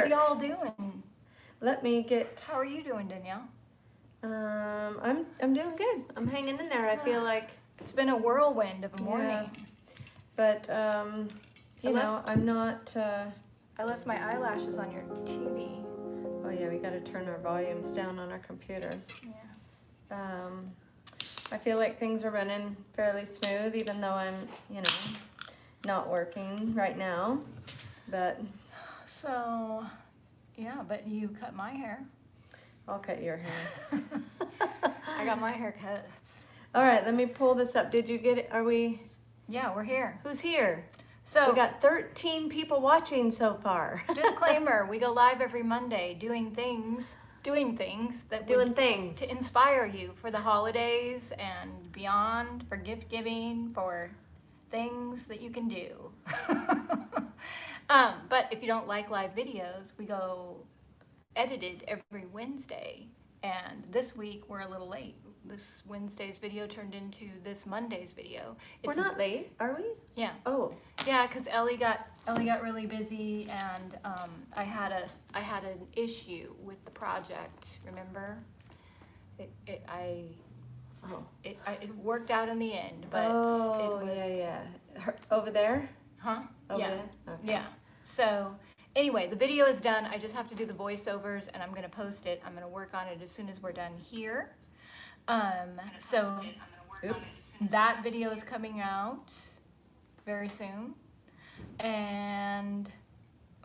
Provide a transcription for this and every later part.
How's y'all doing? Let me get. How are you doing, Danielle? I'm doing good. I'm hanging in there. I feel like it's been a whirlwind of a morning. Yeah. But you know, I'm not. I left my eyelashes on your TV. Oh yeah, we got to turn our volumes down on our computers. Yeah. I feel like things are running fairly smooth, even though I'm, you know, not working right now. But so, yeah, but you cut my hair. I'll cut your hair. I got my hair cut. All right, let me pull this up. Did you get it? Are we? Yeah, we're here. Who's here? So we got 13 people watching so far. Disclaimer: we go live every Monday, doing things that to inspire you for the holidays and beyond, for gift giving, for things that you can do. But if you don't like live videos, we go edited every Wednesday, and this week we're a little late. This Wednesday's video turned into this Monday's video. We're not late, are we? Yeah. Oh. Yeah, because Ellie got really busy, and I had an issue with the project. Remember? It worked out in the end, but it was. Yeah. Over there? Huh? Over yeah. there? Okay. Yeah. So anyway, the video is done. I just have to do the voiceovers, and I'm going to post it. I'm going to work on it as soon as we're done here. So that video is coming out very soon. And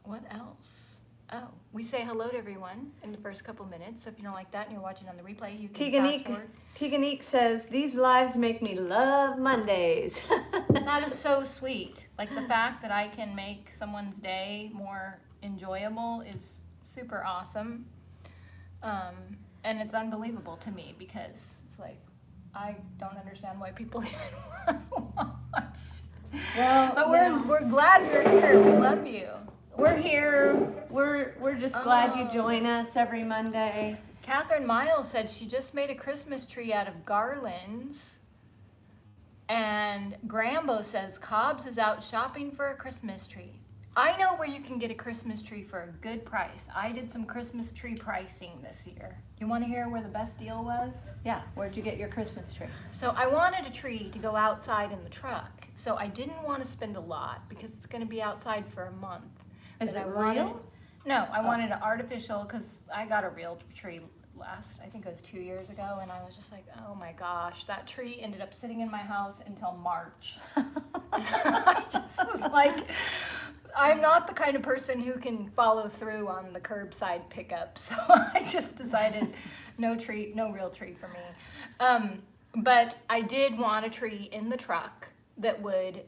what else? Oh, we say hello to everyone in the first couple minutes. So if you don't like that and you're watching on the replay, you can fast forward. Teganique says, these lives make me love Mondays. That is so sweet. Like the fact that I can make someone's day more enjoyable is super awesome. And it's unbelievable to me because it's like, I don't understand why people even want to watch. Well, but we're glad you're here. We love you. We're here. We're just glad you join us every Monday. Catherine Miles said she just made a Christmas tree out of garlands. And Grambo says Cobb's is out shopping for a Christmas tree. I know where you can get a Christmas tree for a good price. I did some Christmas tree pricing this year. You want to hear where the best deal was? Yeah, where'd you get your Christmas tree? So I wanted a tree to go outside in the truck. So I didn't want to spend a lot because it's going to be outside for a month. Is it real? No, I wanted an artificial because I got a real tree I think it was 2 years ago, and I was just like, oh my gosh, that tree ended up sitting in my house until March. I just was like, I'm not the kind of person who can follow through on the curbside pickup, so I just decided no real tree for me. But I did want a tree in the truck that would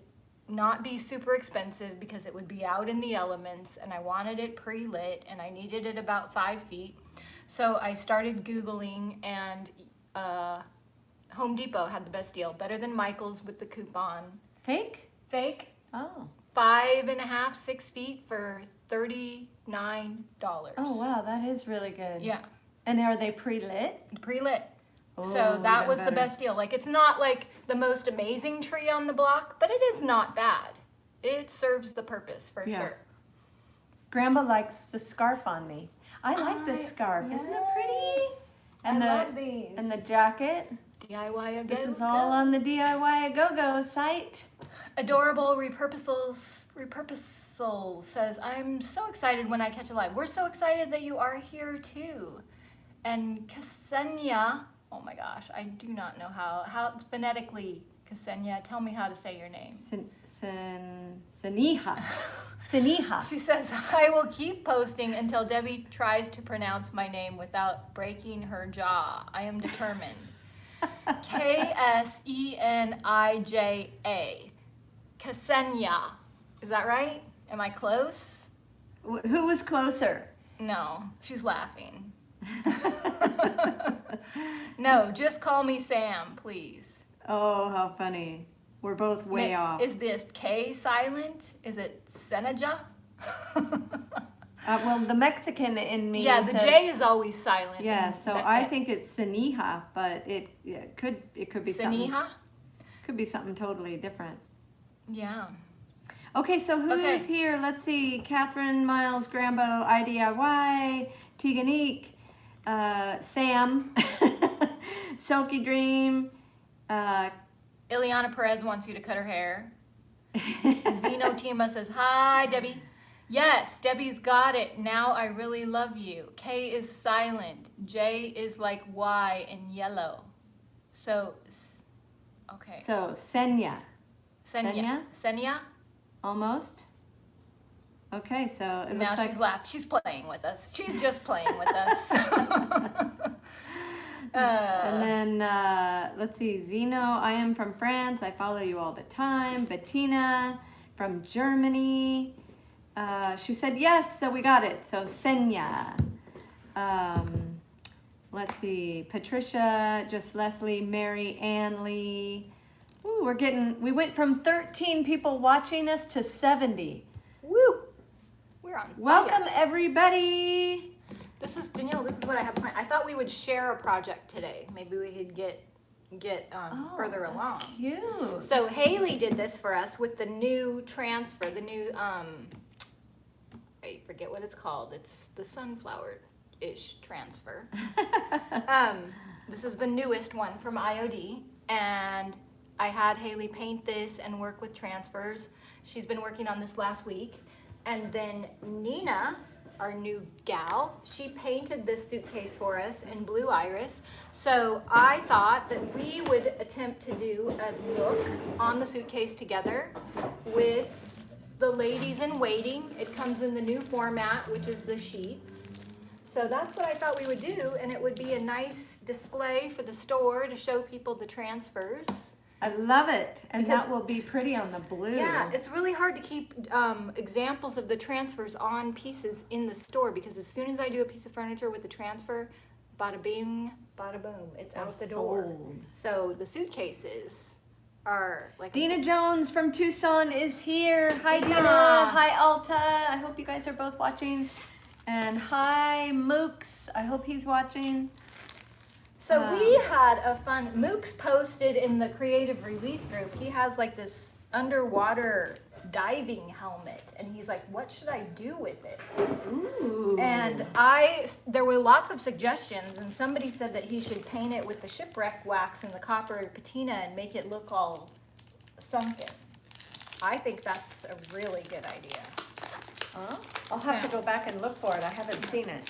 not be super expensive because it would be out in the elements, and I wanted it pre-lit, and I needed it about 5 feet. So I started Googling, and Home Depot had the best deal, better than Michael's with the coupon. Fake? Fake. Oh. 5.5, 6 feet for $39. Oh wow, that is really good. Yeah. And are they pre-lit? Pre-lit. Oh, so that was better. the best deal. Like, it's not like the most amazing tree on the block, but it is not bad. It serves the purpose for sure. Grandma likes the scarf on me. I like this scarf. Yes. Isn't it pretty? And I love these. And the jacket. DIY a This is all on the DIY a Go-Go site. Adorable Repurposal says, I'm so excited when I catch a live. We're so excited that you are here too. And Ksenia, oh my gosh, I do not know how phonetically, Ksenia, tell me how to say your name. Saniha. Saniha. She says, I will keep posting until Debbie tries to pronounce my name without breaking her jaw. I am determined. Ksenija. Ksenia. Is that right? Am I close? Who was closer? No, she's laughing. No, just call me Sam, please. Oh, how funny. We're both way off. Is this K silent? Is it Senija? Well, the Mexican in me the says, J is always silent. Yeah, so I think it's Saniha, but it could be something. Saniha? Could be something totally different. Yeah. Okay, so who is here? Let's see. Catherine, Miles, Grambo, IDIY, Teganique, Sam, Silky Dream. Ileana Perez wants you to cut her hair. Zeno Tima says, hi, Debbie. Yes, Debbie's got it. Now I really love you. K is silent. J is like Y in yellow. So, okay. So, Senya. Senya? Almost. Okay, so it now looks she's laughing. She's playing with us. She's just playing with us. And then, let's see, Zeno, I am from France. I follow you all the time. Bettina from Germany. She said yes, so we got it. So Senya. Let's see, Patricia, just Leslie, Mary, Ann Lee. Ooh, we went from 13 people watching us to 70. Woo! We're on fire. Welcome, everybody. This is Danielle. This is what I have planned. I thought we would share a project today. Maybe we could get further along. Cute. So Haley did this for us with the new transfer, the new I forget what it's called. It's the sunflower-ish transfer. This is the newest one from IOD, and I had Haley paint this and work with transfers. She's been working on this last week, and then Nina, our new gal, she painted this suitcase for us in blue iris. So I thought that we would attempt to do a look on the suitcase together with the ladies in waiting. It comes in the new format, which is the sheets. So that's what I thought we would do, and it would be a nice display for the store to show people the transfers. I love it, and Because- that will be pretty on the blue. Yeah, it's really hard to keep examples of the transfers on pieces in the store, because as soon as I do a piece of furniture with the transfer, bada bing, bada boom, it's out the door. Sold. So the suitcases are like Dina Jones from Tucson is here. Hi, Dina. Dina. Hi, Alta. I hope you guys are both watching. And hi, Mooks. I hope he's watching. So we had a fun, Mooks posted in the Creative Relief group, he has like this underwater diving helmet, and he's like, what should I do with it? Ooh. And there were lots of suggestions, and somebody said that he should paint it with the Shipwrecked wax and the copper patina and make it look all sunken. I think that's a really good idea. I'll have to go back and look for it. I haven't seen it.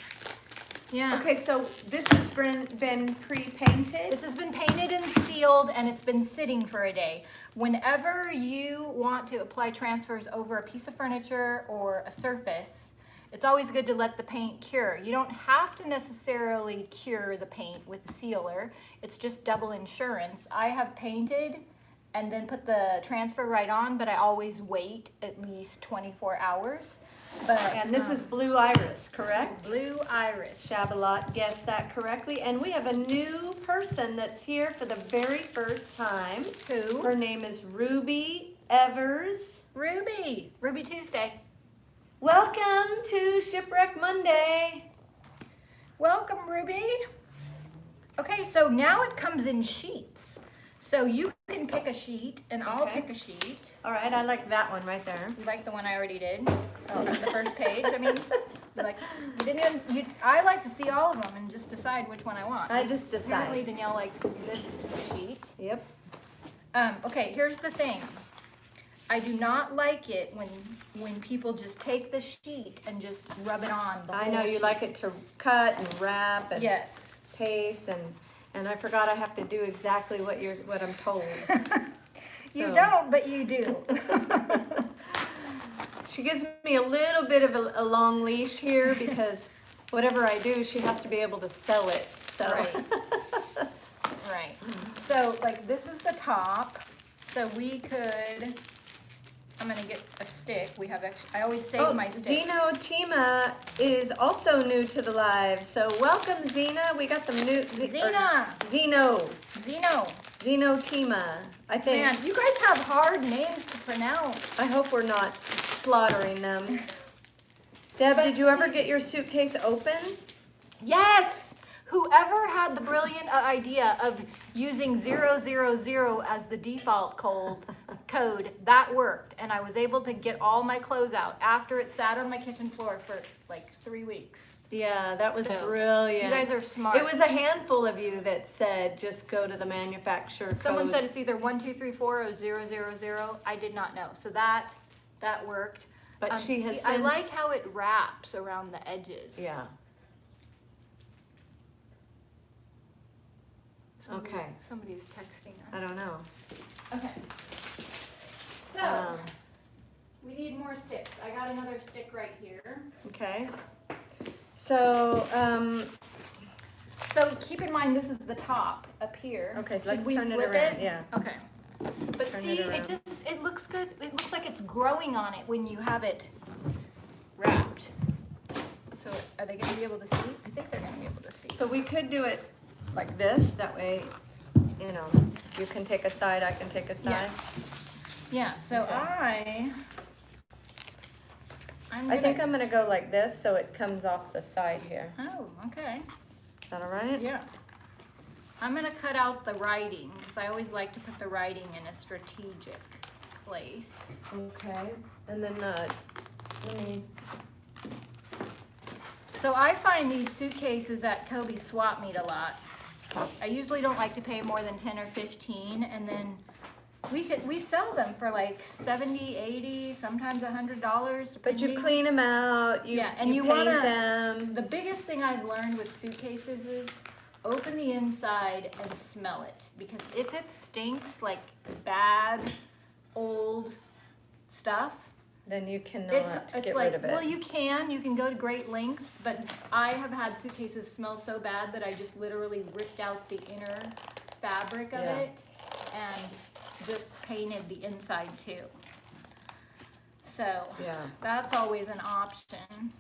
Yeah. Okay, so this has been pre-painted. This has been painted and sealed, and it's been sitting for a day. Whenever you want to apply transfers over a piece of furniture or a surface, it's always good to let the paint cure. You don't have to necessarily cure the paint with a sealer. It's just double insurance. I have painted and then put the transfer right on, but I always wait at least 24 hours. And this is blue iris, correct? Blue iris. Shabalot guessed that correctly. And we have a new person that's here for the very first time. Who? Her name is Ruby Evers. Ruby. Ruby Tuesday. Welcome to Shipwreck Monday. Welcome, Ruby. Okay, so now it comes in sheets. So you can pick a sheet, and I'll Okay. pick a sheet. All right, I like that one right there. You like the one I already did? Oh, the first page. I mean, I like to see all of them and just decide which one I want. I just Apparently decided. Danielle likes this sheet. Yep. Okay, here's the thing. I do not like it when people just take the sheet and just rub it on. The I whole know you sheet. like it to cut and wrap and Yes. paste and I forgot I have to do exactly what I'm told. You So- don't, but you do. She gives me a little bit of a long leash here because whatever I do, she has to be able to sell it. So. Right. Right. So, like, this is the top. So we could, I'm gonna get a stick. We have extra, I always save my stick. Zeno Tima is also new to the live. So welcome, Zena. We got some new. Zena. Zeno. Zeno. Tima. I think. Man, you guys have hard names to pronounce. I hope we're not slaughtering them. Deb, But did you ever see- get your suitcase open? Yes! whoever had the brilliant idea of using 000 as the default code, that worked. And I was able to get all my clothes out after it sat on my kitchen floor for like 3 weeks. Yeah, that was So, brilliant. you guys are smart. It was a handful of you that said just go to the manufacturer Someone code. said it's either 1234 or 000. I did not know. So that worked. But she has I since... like how it wraps around the edges. Yeah. Okay. Somebody's texting us. I don't know. Okay. So, we need more sticks. I got another stick right here. Okay. So, So keep in mind, this is the top up here. okay, Should let's we turn it flip around. Yeah. Okay. But turn see, it around. it looks good. It looks like it's growing on it when you have it wrapped. So are they gonna be able to see? I think they're gonna be able to see. So we could do it like this. That way, you know, you can take a side, I can take a side. Yeah, so Okay. I'm I gonna, think I'm gonna go like this so it comes off the side here. oh, okay. Is that all right? Yeah. I'm gonna cut out the writing, because I always like to put the writing in a strategic place. Okay. And then, let me... So I find these suitcases at Kobe's swap meet a lot. I usually don't like to pay more than 10 or 15, and then we sell them for like 70, 80, sometimes $100. But you depending. clean them out, you, Yeah, and you you paint wanna- them. The biggest thing I've learned with suitcases is open the inside and smell it. Because if it stinks like bad, old stuff, Then you cannot it's get like, rid of it. well, you can go to great lengths, but I have had suitcases smell so bad that I just literally ripped out the inner fabric of Yeah. it and just painted the inside too. So Yeah. that's always an option.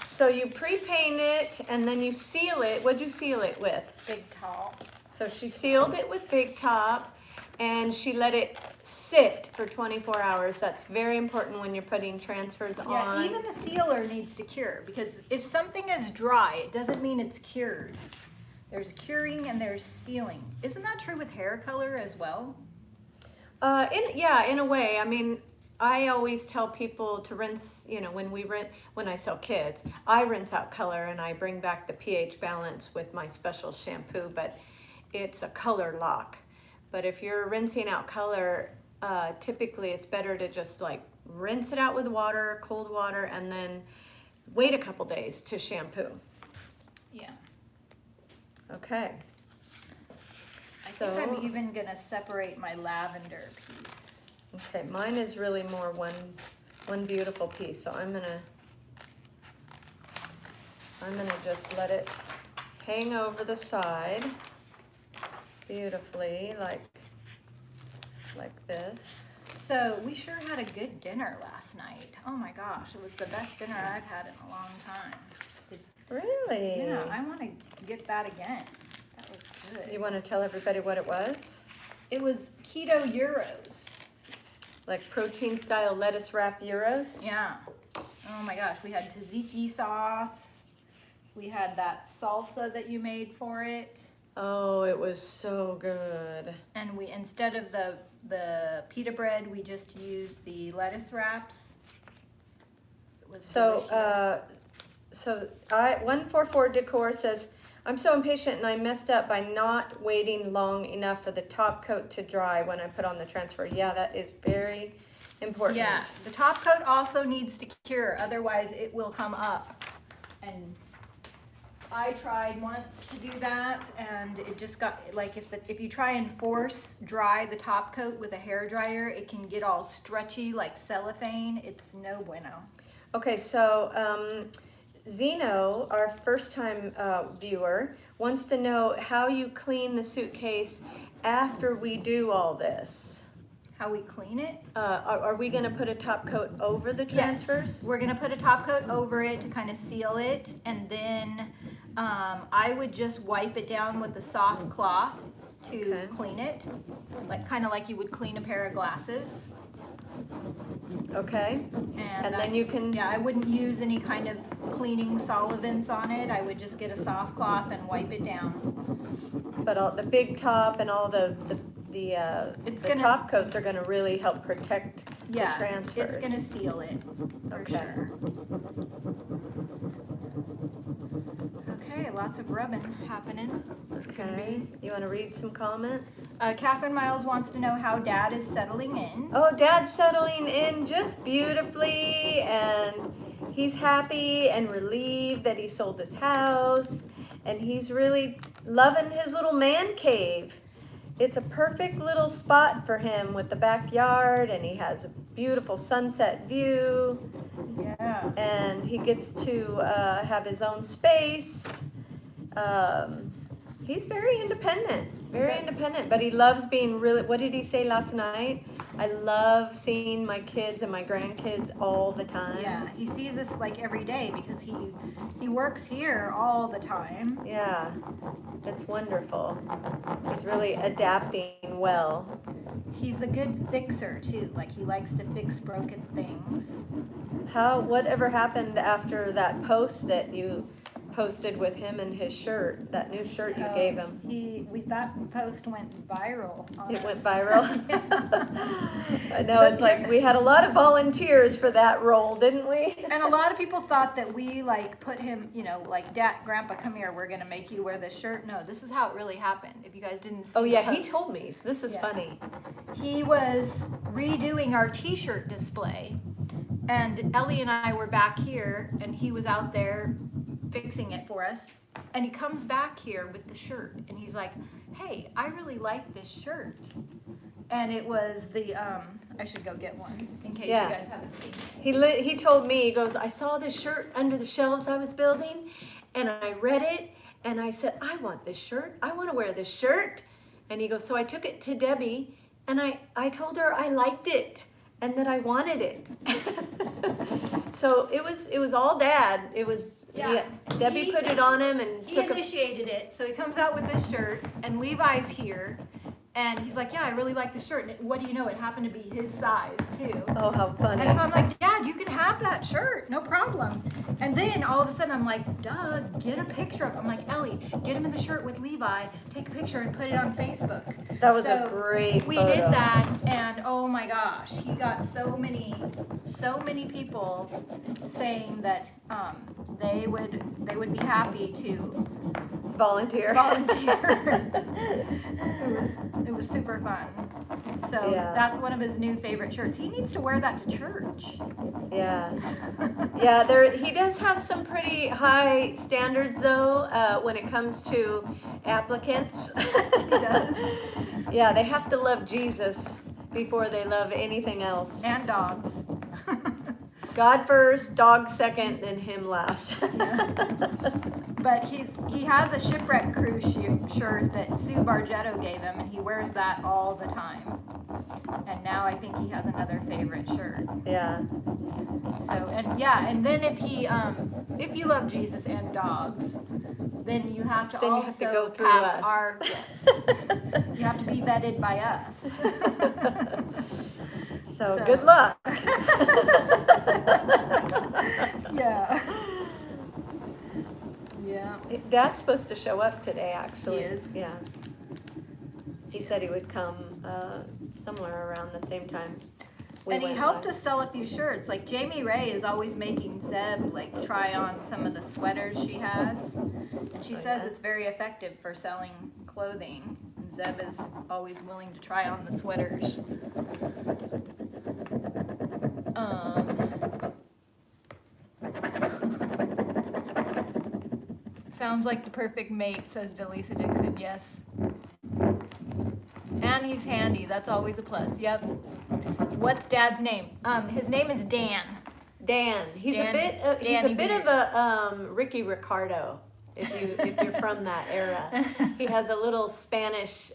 So you pre-paint it and then you seal it. What'd you seal it with? Big top. So she sealed it with Big Top and she let it sit for 24 hours. That's very important when you're putting transfers Yeah, on. even the sealer needs to cure, because if something is dry, it doesn't mean it's cured. There's curing and there's sealing. Isn't that true with hair color as well? In a way. I mean, I always tell people to rinse, you know, when I sell kids, I rinse out color and I bring back the pH balance with my special shampoo, but it's a color lock. But if you're rinsing out color, typically it's better to just like rinse it out with water, cold water, and then wait a couple days to shampoo. Yeah. Okay. I think I'm even gonna separate my lavender piece. Okay, mine is really more one beautiful piece, so I'm gonna just let it hang over the side beautifully, like this. So we sure had a good dinner last night. Oh my gosh, it was the best dinner I've had in a long time. Really? Yeah, I want to get that again. That was good. You want to tell everybody what it was? It was keto gyros. Like protein style lettuce wrap gyros? Yeah. Oh my gosh, we had tzatziki sauce. We had that salsa that you made for it. Oh, it was so good. And we, instead of the pita bread, we just used the lettuce wraps. It was delicious. So 144 Decor says, I'm so impatient and I messed up by not waiting long enough for the top coat to dry when I put on the transfer. Yeah, that is very important. Yeah, the top coat also needs to cure, otherwise it will come up. And I tried once to do that, and it just got, like, if you try and force dry the top coat with a hair dryer, it can get all stretchy like cellophane. It's no bueno. Okay, so Zeno, our first time viewer, wants to know how you clean the suitcase after we do all this. How we clean it? Are we gonna put a top coat over the transfers? Yes, we're gonna put a top coat over it to kind of seal it, and then I would just wipe it down with a soft cloth to Okay. clean it, like kind of like you would clean a pair of glasses. Okay. And then you can. Yeah, I wouldn't use any kind of cleaning solvents on it. I would just get a soft cloth and wipe it down. But all the big top and all the top coats are gonna really help protect the transfers. It's gonna seal it for sure. Okay, lots of rubbing happening. Okay. You want to read some comments? Catherine Miles wants to know how Dad is settling in. Oh, Dad's settling in just beautifully, and he's happy and relieved that he sold his house, and he's really loving his little man cave. It's a perfect little spot for him with the backyard, and he has a beautiful sunset view. Yeah. And he gets to have his own space. He's very independent, but he loves being really, what did he say last night? I love seeing my kids and my grandkids all the time. Yeah, he sees us like every day because he works here all the time. Yeah, it's wonderful. He's really adapting well. He's a good fixer too, like he likes to fix broken things. Whatever happened after that post that you posted with him and his shirt, that new shirt you gave him? That post went viral. It went viral? I know, it's like we had a lot of volunteers for that role, didn't we? And a lot of people thought that we like put him, like, Dad, Grandpa, come here, we're gonna make you wear this shirt. No, this is how it really happened. If you guys didn't see Oh yeah, the he post. told me. This is funny. He was redoing our t-shirt display, and Ellie and I were back here, and he was out there fixing it for us, and he comes back here with the shirt, and he's like, hey, I really like this shirt. And it was the I should go get one in case you guys haven't seen it. He told me, he goes, I saw this shirt under the shelves I was building, and I read it, and I said, I want this shirt, I want to wear this shirt. And he goes, so I took it to Debi, and I told her I liked it and that I wanted it. So it was all Dad. It was Debi put it on him and he initiated it. So he comes out with this shirt, and Levi's here, and he's like, yeah, I really like this shirt. And what do you know? It happened to be his size too. Oh, how funny. And so I'm like, Dad, you can have that shirt, no problem. And then all of a sudden I'm like, Doug, get a picture of him. I'm like, Ellie, get him in the shirt with Levi, take a picture and put it on Facebook. That was a great We photo. did that, and oh my gosh, he got so many people saying that they would be happy to volunteer. It was super fun. So that's one of his new favorite shirts. He needs to wear that to church. Yeah. He does have some pretty high standards though when it comes to applicants. He does. Yeah, they have to love Jesus before they love anything else. And dogs. God first, dog second, then him last. But he has a Shipwrecked cruise shirt that Sue Bargetto gave him, and he wears that all the time. And now I think he has another favorite shirt. Yeah. So and then if you love Jesus and dogs, then you have to you have to go through pass us. our you have to be vetted by us. So good luck. Yeah. Yeah. Dad's supposed to show up today, actually. He is? Yeah. He said he would come somewhere around the same time. And he helped us sell a few shirts. Like Jamie Ray is always making Zeb like try on some of the sweaters she has. And she says it's very effective for selling clothing. And Zeb is always willing to try on the sweaters. Sounds like the perfect mate, says Delisa Dixon. Yes. And he's handy. That's always a plus. Yep. What's Dad's name? His name is Dan. Dan. He's a bit of a Ricky Ricardo. If you're from that era, he has a little Spanish,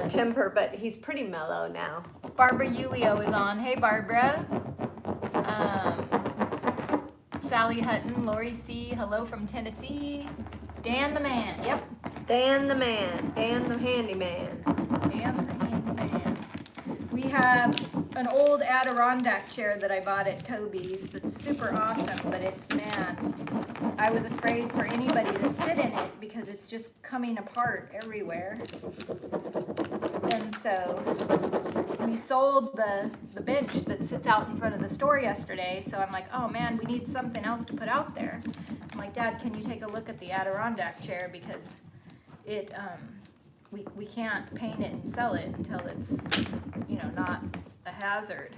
temper, but he's pretty mellow now. Barbara Ulio is on. Hey, Barbara. Sally Hutton, Lori C. Hello from Tennessee. Dan the man. Yep. Dan the man. Dan the handyman. Dan the handyman. We have an old Adirondack chair that I bought at Kobe's that's super awesome, but it's, man, I was afraid for anybody to sit in it because it's just coming apart everywhere. And so we sold the bench that sits out in front of the store yesterday, so I'm like, oh man, we need something else to put out there. I'm like, Dad, can you take a look at the Adirondack chair, because it, we can't paint it and sell it until it's, you know, not a hazard.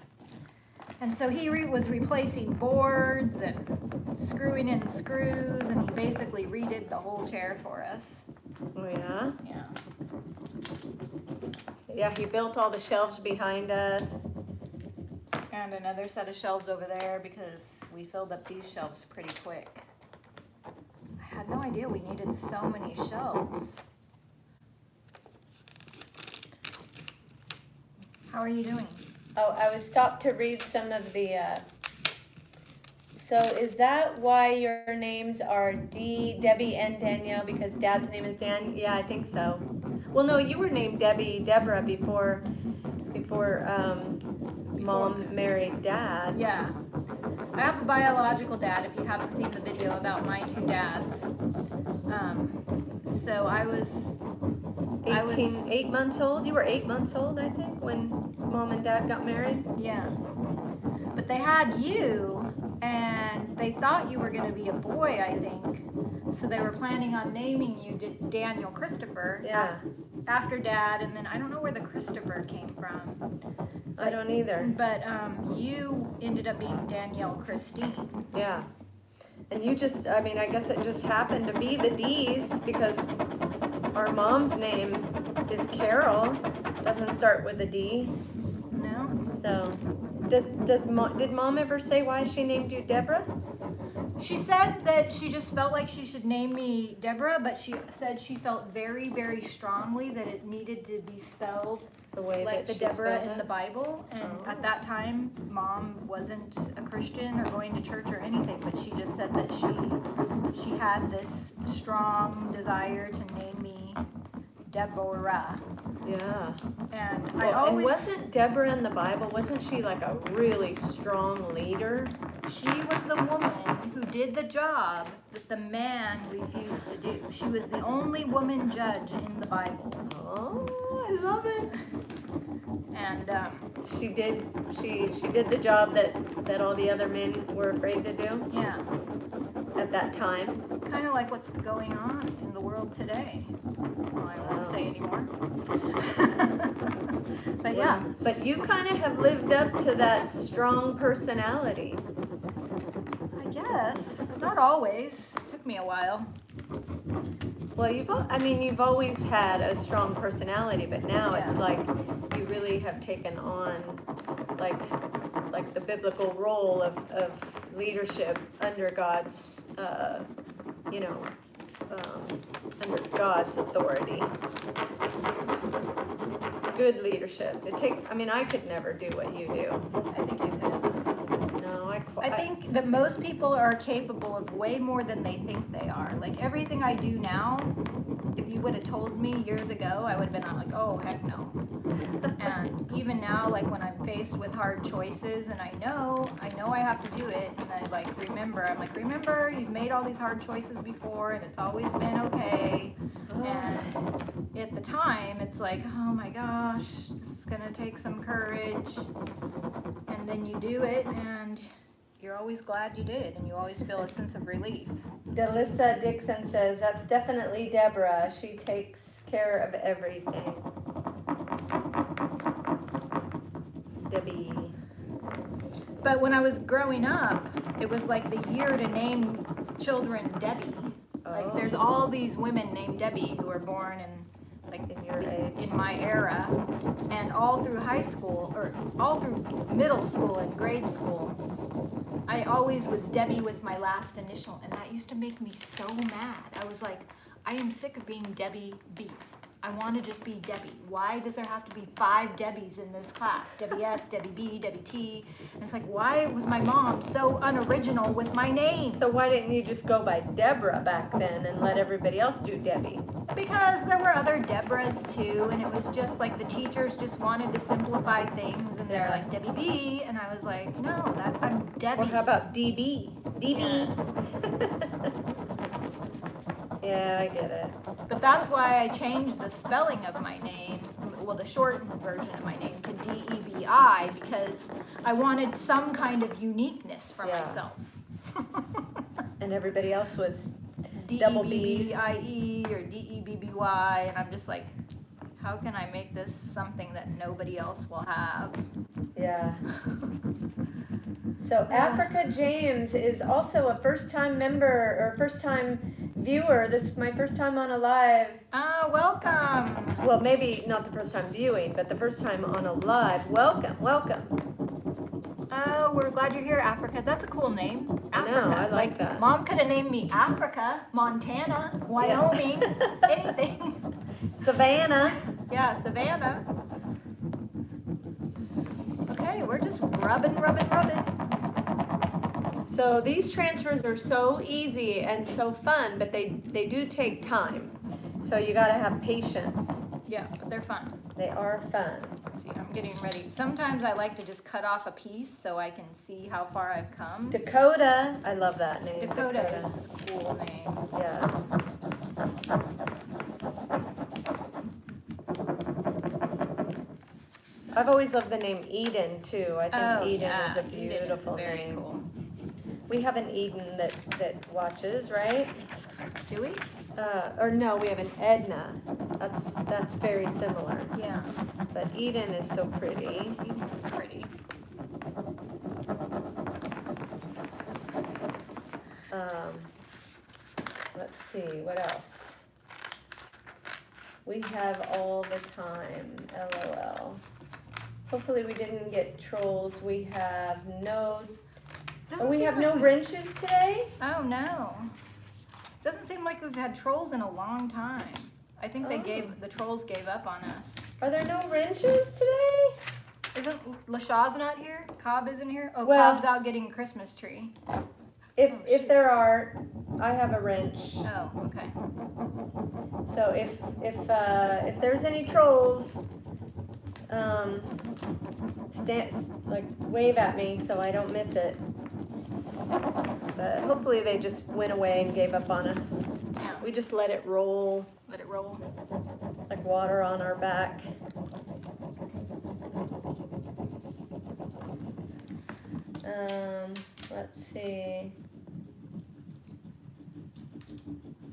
And so he was replacing boards and screwing in screws, and he basically redid the whole chair for us. Oh yeah? Yeah. Yeah, he built all the shelves behind us. And another set of shelves over there because we filled up these shelves pretty quick. I had no idea we needed so many shelves. How are you doing? Oh, I was stopped to read some of the, so is that why your names are Debi and Danielle, because Dad's name is Dan? Yeah, I think so. Well, no, you were named Deborah before Mom married Dad. Yeah. I have a biological dad, if you haven't seen the video about my two dads. So I was 8 months old? You were 8 months old, I think, when Mom and Dad got married? Yeah. But they had you, and they thought you were going to be a boy, I think. So they were planning on naming you Daniel Christopher. Yeah. After Dad, and then I don't know where the Christopher came from. I don't either. But you ended up being Danielle Christine. Yeah. And you just, I mean, I guess it just happened to be the D's, because our mom's name is Carol. Doesn't start with a D. No? So, did Mom ever say why she named you Deborah? She said that she just felt like she should name me Deborah, but she said she felt very, very strongly that it needed to be spelled The way like that the she Deborah spelled in the it? Bible. And Oh. at that time, Mom wasn't a Christian or going to church or anything, but she just said that she had this strong desire to name me Deborah. Yeah. And Well, I always, and wasn't Deborah in the Bible, wasn't she like a really strong leader? she was the woman who did the job that the man refused to do. She was the only woman judge in the Bible. Oh, I love it. And She did the job that all the other men were afraid to do yeah, at that time. kind of like what's going on in the world today. Well, I won't say anymore. But yeah, But you kind of have lived up to that strong personality. I guess. Not always. It took me a while. Well, you've always had a strong personality, but now it's Yeah. like you really have taken on like the biblical role of leadership under God's, under God's authority. Good leadership. I could never do what you do. I think you could. No, I think that most people are capable of way more than they think they are. Like everything I do now, if you would have told me years ago, I would have been like, oh, heck no. And even now, like when I'm faced with hard choices and I know I have to do it, and remember, you've made all these hard choices before and it's always been okay. And at the time, it's like, oh my gosh, this is gonna take some courage. And then you do it and you're always glad you did, and you always feel a sense of relief. Delissa Dixon says, that's definitely Deborah. She takes care of everything. Debbie. But when I was growing up, it was like the year to name children Debi. Like there's all these women named Debi who were born in your age. in my era, and all through high school, or all through middle school and grade school, I always was Debbie with my last initial, and that used to make me so mad. I was like, I am sick of being Debbie B. I want to just be Debbie. Why does there have to be 5 Debbies in this class? Debbie S, Debbie B, Debbie T. And it's like, why was my mom so unoriginal with my name? So why didn't you just go by Deborah back then and let everybody else do Debbie? Because there were other Deborahs too, and it was just like the teachers just wanted to simplify things, and they're like Debbie B, and I was like, no, I'm Debbie. Or how about DB? DB. Yeah, I get it. But that's why I changed the spelling of my name, well, the shortened version of my name to DEBI, because I wanted some kind of uniqueness for myself. And everybody else was double B's. DEBBIE or DEBBY, and I'm just like, how can I make this something that nobody else will have? Yeah. So Africa James is also a first-time member or first-time viewer. This is my first time on a live. Ah, welcome. Well, maybe not the first time viewing, but the first time on a live. Welcome, welcome. Oh, we're glad you're here, Africa. That's a cool name. Africa. No, I like that. Mom could have named me Africa, Montana, Wyoming, anything. Savannah. Yeah, Savannah. Okay, we're just rubbing. So these transfers are so easy and so fun, but they do take time. So you gotta have patience. Yeah, but they're fun. They are fun. Let's see, I'm getting ready. Sometimes I like to just cut off a piece so I can see how far I've come. Dakota, I love that name. Dakota is a cool name. Yeah. I've always loved the name Eden too. I think Eden is a beautiful very name. Cool. We have an Eden that watches, right? Do we? Or no, we have an Edna. That's very similar. Yeah. But Eden is so pretty. Eden is pretty. Let's see, what else? We have all the time, LOL. Hopefully we didn't get trolls. We have no wrenches today? Oh no. Doesn't seem like we've had trolls in a long time. I think the trolls gave up on us. Are there no wrenches today? Isn't Lashaw's not here? Cobb isn't here? Oh, Well, Cobb's out getting a Christmas tree. If there are, I have a wrench. Oh, okay. So if there's any trolls, wave at me so I don't miss it. But hopefully they just went away and gave up on us. Yeah. We just let it roll. Let it roll. Like water on our back. Let's see.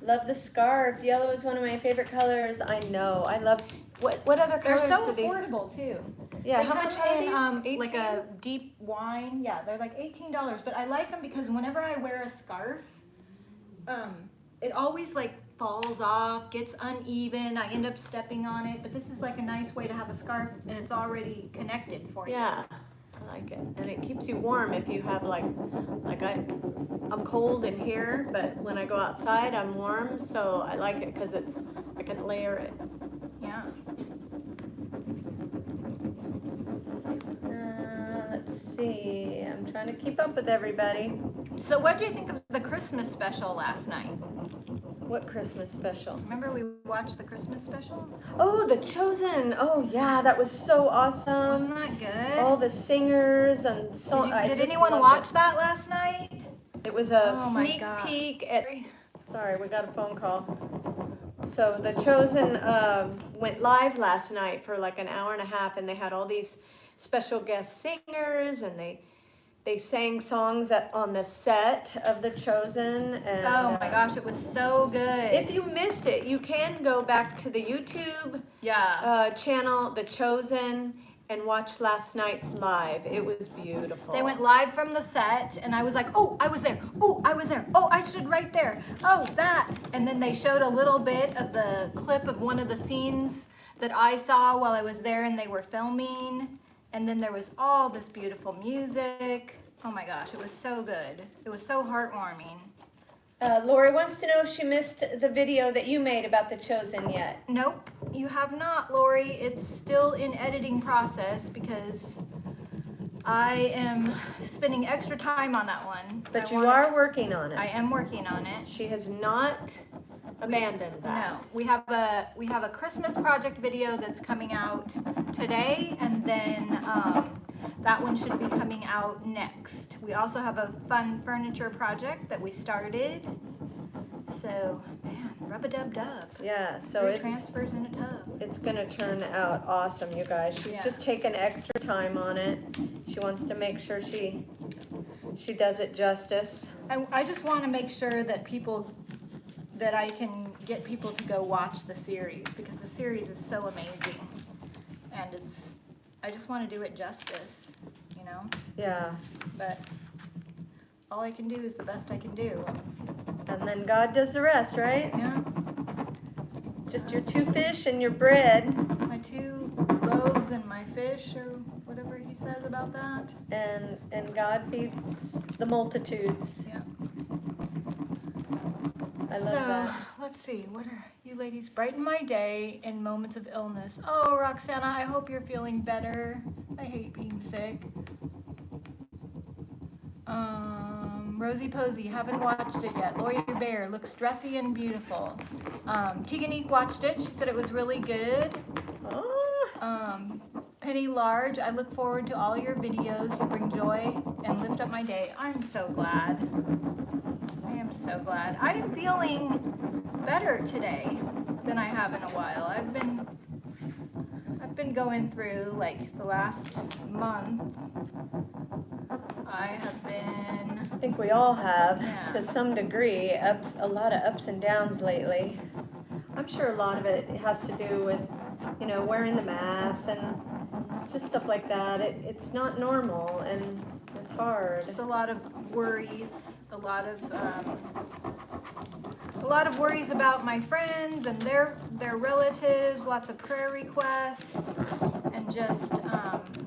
Love the scarf. Yellow is one of my favorite colors. I know. I love. What other They're colors so do they? affordable too. Yeah. They How come much are these? in, like a deep wine. Yeah, they're like $18. But I like them because whenever I wear a scarf, it always like falls off, gets uneven. I end up stepping on it. But this is like a nice way to have a scarf, and it's already connected for you. Yeah. I like it, and it keeps you warm if you have I'm cold in here, but when I go outside I'm warm, so I like it because I can layer it. Yeah. Let's see, I'm trying to keep up with everybody. So what do you think of the Christmas special last night? What Christmas special? Remember we watched the Christmas special? Oh, The Chosen. Oh yeah, that was so awesome. Wasn't that good? All the singers and so. Did anyone watch that last night? It was a Oh my sneak God. peek at. Sorry, we got a phone call. So The Chosen went live last night for like an hour and a half, and they had all these special guest singers, and they sang songs on the set of The Chosen. And, Oh my gosh, it was so good. If you missed it, you can go back to the YouTube channel, The Chosen, and watch last night's live. It was beautiful. They went live from the set, and I was like, oh, I was there. Oh, I was there. Oh, I stood right there. Oh, that. And then they showed a little bit of the clip of one of the scenes that I saw while I was there and they were filming. And then there was all this beautiful music. Oh my gosh, it was so good. It was so heartwarming. Lori wants to know if she missed the video that you made about The Chosen yet. Nope, you have not, Lori. It's still in editing process because I am spending extra time on that one. But you are working on I it. am working on it. She has not abandoned that. No, we have a Christmas project video that's coming out today, and then that one should be coming out next. We also have a fun furniture project that we started. So, man, rub-a-dub-dub. Yeah, so Three transfers in a tub. it's gonna turn out awesome, you guys. She's just taken extra time on it. She wants to make sure she does it justice. I just want to make sure that I can get people to go watch the series, because the series is so amazing, and I just want to do it justice, you know. Yeah. But all I can do is the best I can do. And then God does the rest, right? Yeah. Just your 2 fish and your bread. My 2 loaves and my fish, or whatever he says about that. And God feeds the multitudes. Yeah. I love that. Let's see, what are you ladies? Brighten my day in moments of illness. Oh, Roxana, I hope you're feeling better. I hate being sick. Rosie Posey, haven't watched it yet. Lawyer Bear looks dressy and beautiful. Teganique watched it. She said it was really good. Oh. Penny Large, I look forward to all your videos. You bring joy and lift up my day. I'm so glad. I am so glad. I am feeling better today than I have in a while. I've been going through, like, the last month. I have been, I think we all have, Yeah. to some degree, a lot of ups and downs lately. I'm sure a lot of it has to do with, wearing the mask and just stuff like that. It's not normal, and it's hard. just a lot of worries, a lot of worries about my friends and their relatives, lots of prayer requests, and just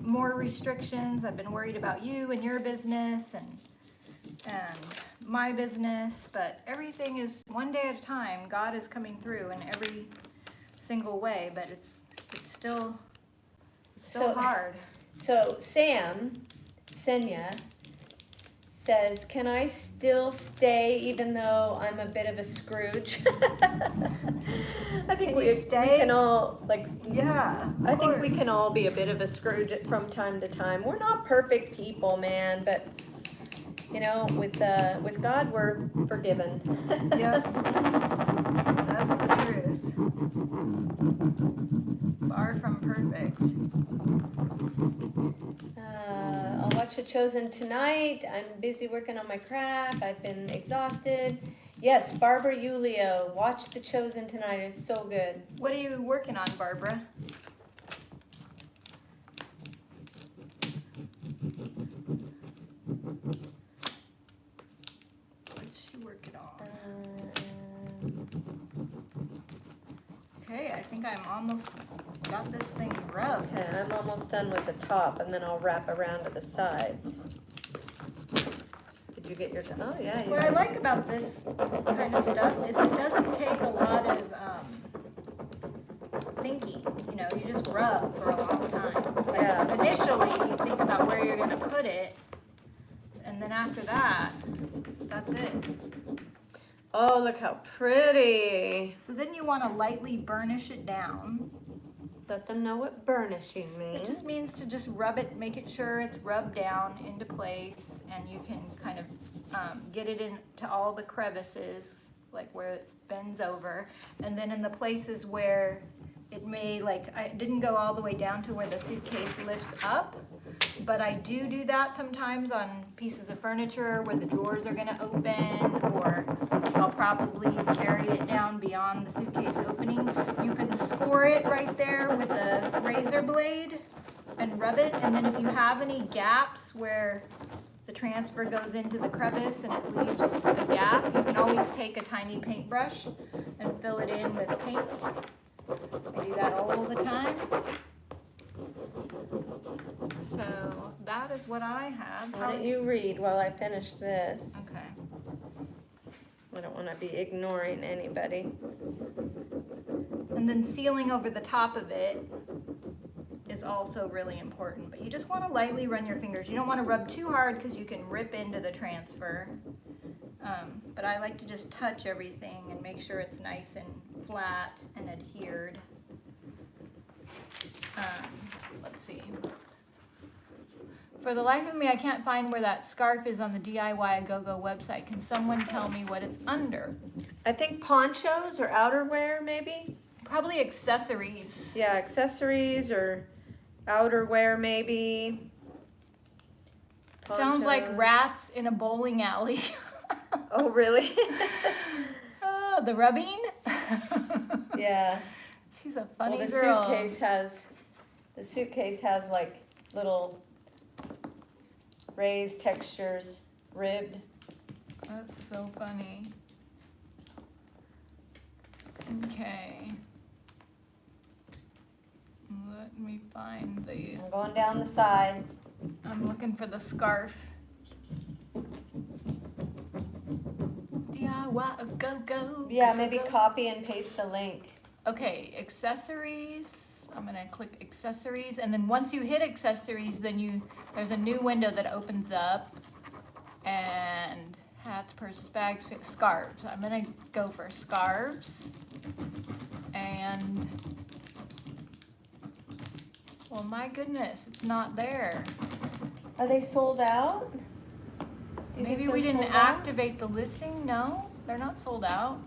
more restrictions. I've been worried about you and your business and my business, but everything is one day at a time. God is coming through in every single way, but it's still hard. So Senya says, can I still stay even though I'm a bit of a Scrooge? I think Can we you stay? can all, Yeah. I think we can all be a bit of a Scrooge from time to time. We're not perfect people, man, but with God we're forgiven. Yep. That's the truth. Far from perfect. I'll watch The Chosen tonight. I'm busy working on my craft. I've been exhausted. Yes, Barbara Yulio, watch The Chosen tonight. It's so good. What are you working on, Barbara? What's she working on? Okay, I think I'm almost got this thing rubbed. Okay, I'm almost done with the top, and then I'll wrap around to the sides. Did you get your? Oh yeah. You What I like about this kind of stuff is it doesn't take a lot of thinking. You just rub for a long time. Yeah. Initially, you think about where you're going to put it, and then after that, that's it. Oh, look how pretty. So then you want to lightly burnish it down. Let them know what burnishing It means. just means to just rub it, make it sure it's rubbed down into place, and you can kind of get it into all the crevices, like where it bends over, and then in the places where it may, I didn't go all the way down to where the suitcase lifts up, but I do that sometimes on pieces of furniture where the drawers are going to open, or I'll probably carry it down beyond the suitcase opening. You can score it right there with a razor blade and rub it, and then if you have any gaps where the transfer goes into the crevice and it leaves a gap, you can always take a tiny paintbrush and fill it in with paint. I do that all the time. So that is what I have. Why don't you read while I finish this? Okay. I don't want to be ignoring anybody. And then sealing over the top of it is also really important, but you just want to lightly run your fingers. You don't want to rub too hard because you can rip into the transfer. But I like to just touch everything and make sure it's nice and flat and adhered. Let's see. For the life of me, I can't find where that scarf is on the DIY Go-Go website. Can someone tell me what it's under? I think ponchos or outerwear, maybe? Probably accessories. Yeah, accessories or outerwear, maybe. Sounds like Ponchos. rats in a bowling alley. Oh, really? Oh, the rubbing? Yeah. She's a funny Well, girl. the suitcase has like little raised textures, ribbed. That's so funny. Okay. Let me find the... I'm going down the side. I'm looking for the scarf. DIY go-go. Yeah, maybe go-go. copy and paste the link. Okay, accessories. I'm gonna click accessories, and then once you hit accessories, then there's a new window that opens up, and hats, purses, bags, scarves. I'm gonna go for scarves, and well, my goodness, it's not there. Are they sold out? Do you Maybe think we they're didn't sold out? activate the listing. No, they're not sold out.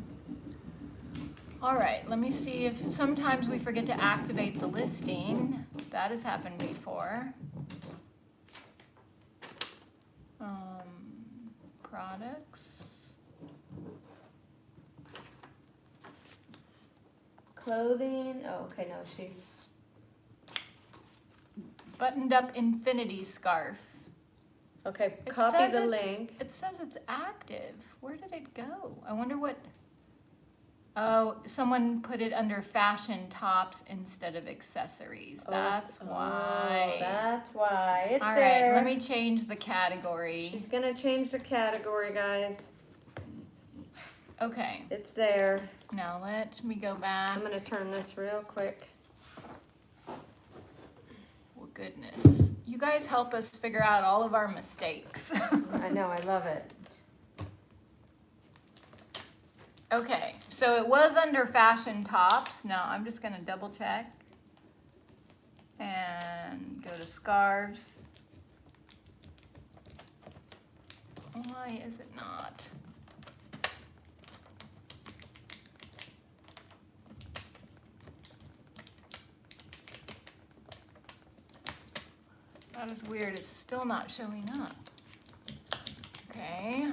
All right, let me see if sometimes we forget to activate the listing. That has happened before. Products. Clothing. Oh, okay, no, she's. Buttoned up infinity scarf. Okay, It copy says the it's- link. It says it's active. Where did it go? I wonder what. Oh, someone put it under fashion tops instead of accessories. That's why. That's why. It's All there. right, let me change the category. She's gonna change the category, guys. Okay, It's there. now let me go back. I'm gonna turn this real quick. Well, goodness. You guys help us figure out all of our mistakes. I know, I love it. Okay, so it was under fashion tops. Now I'm just gonna double check. And go to scarves. Why is it not? That is weird, it's still not showing up. Okay.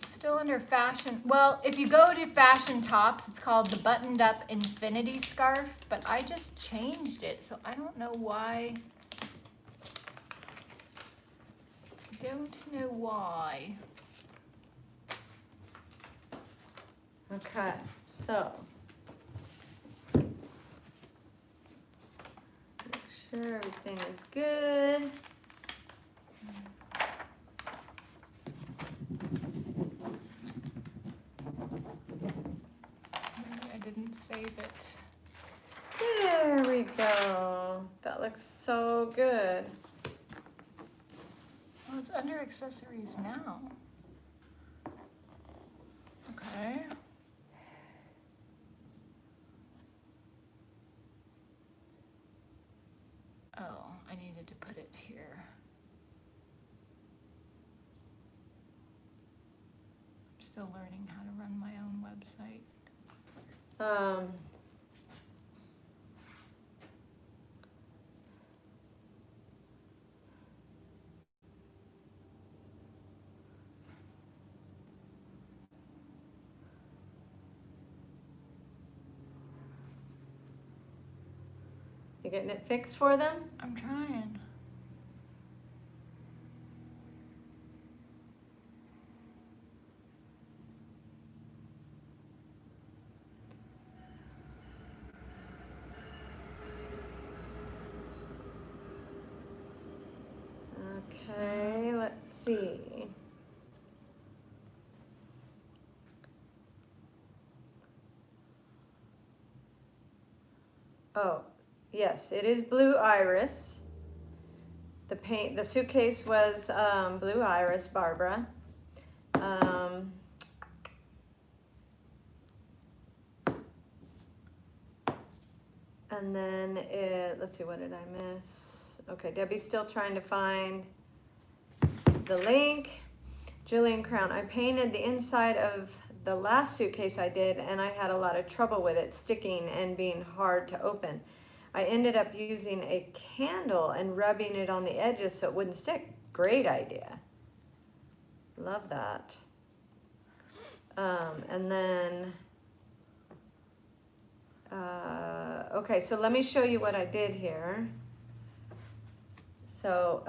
Still under fashion. Well, if you go to fashion tops, it's called the buttoned up infinity scarf, but I just changed it, so I don't know why. Don't know why. Okay, so. Make sure everything is good. Maybe I didn't save it. There we go. That looks so good. Oh, it's under accessories now. Okay. Oh, I needed to put it here. I'm still learning how to run my own website. You getting it fixed for them? I'm trying. Okay, let's see. Oh, yes, it is blue iris. The suitcase was blue iris, Barbara. And then let's see, what did I miss? Okay, Debbie's still trying to find the link. Jillian Crown, I painted the inside of the last suitcase I did, and I had a lot of trouble with it sticking and being hard to open. I ended up using a candle and rubbing it on the edges so it wouldn't stick. Great idea. Love that. And then, okay, so let me show you what I did here. So,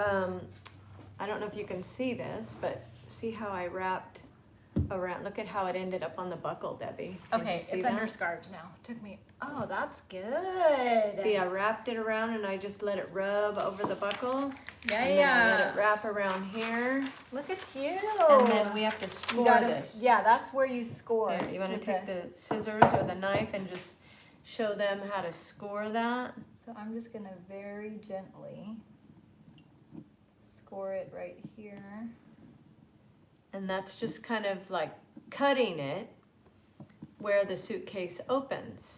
I don't know if you can see this, but see how I wrapped around. Look at how it ended up on the buckle, Debbie. Okay, it's under scarves now. Took me, oh, that's good. See, I wrapped it around and I just let it rub over the buckle. Yeah, and yeah. Then I let it wrap around here. Look at you. And then we have to score this. Yeah, that's where you score. Here, you want to take the scissors or the knife and just show them how to score that? So I'm just going to very gently score it right here. And that's just kind of like cutting it where the suitcase opens.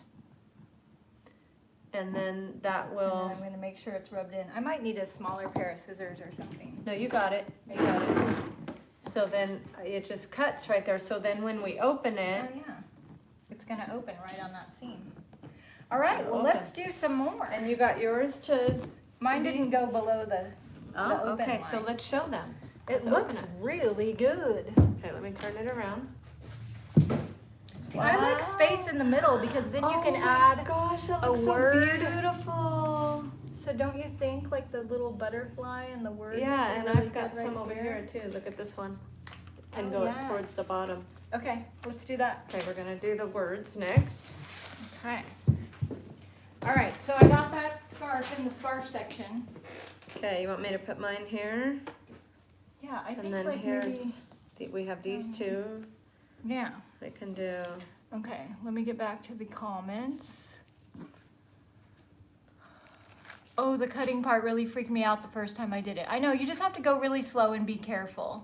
And then that will... And then I'm going to make sure it's rubbed in. I might need a smaller pair of scissors or something. No, you got it. You got it. So then it just cuts right there. So then when we open it... Oh, yeah. It's going to open right on that seam. All right, well, let's do some more. And you got yours to... Mine didn't go below the open okay, line. so let's show them. It looks really good. Okay, let me turn it around. See, I like space in the middle because then you can add gosh, that a looks word. So beautiful. So don't you think like the little butterfly and the word? Yeah, and really I've got good some right over here? here too. Look at this one. Can Oh, go yes. towards the bottom. Okay, let's do that. Okay, we're gonna do the words next. Okay. All right, so I got that scarf in the scarf section. Okay, you want me to put mine here? Yeah, I think And then like here's, maybe, we have these two. yeah. They can do, Okay, let me get back to the comments. Oh, the cutting part really freaked me out the first time I did it. I know, you just have to go really slow and be careful.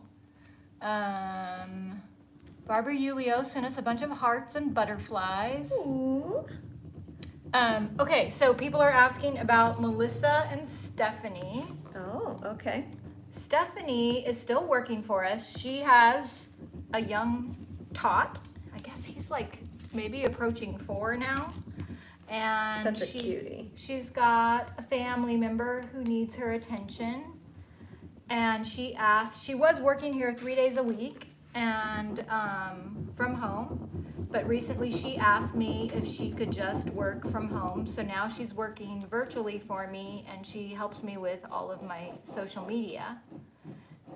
Barbara Yulio sent us a bunch of hearts and butterflies. ooh. Okay, so people are asking about Melissa and Stephanie. Oh, okay. Stephanie is still working for us. She has a young tot. I guess he's like maybe approaching 4 now. And Such a cutie. she's got a family member who needs her attention. And she was working here 3 days a week and from home. But recently she asked me if she could just work from home. So now she's working virtually for me and she helps me with all of my social media.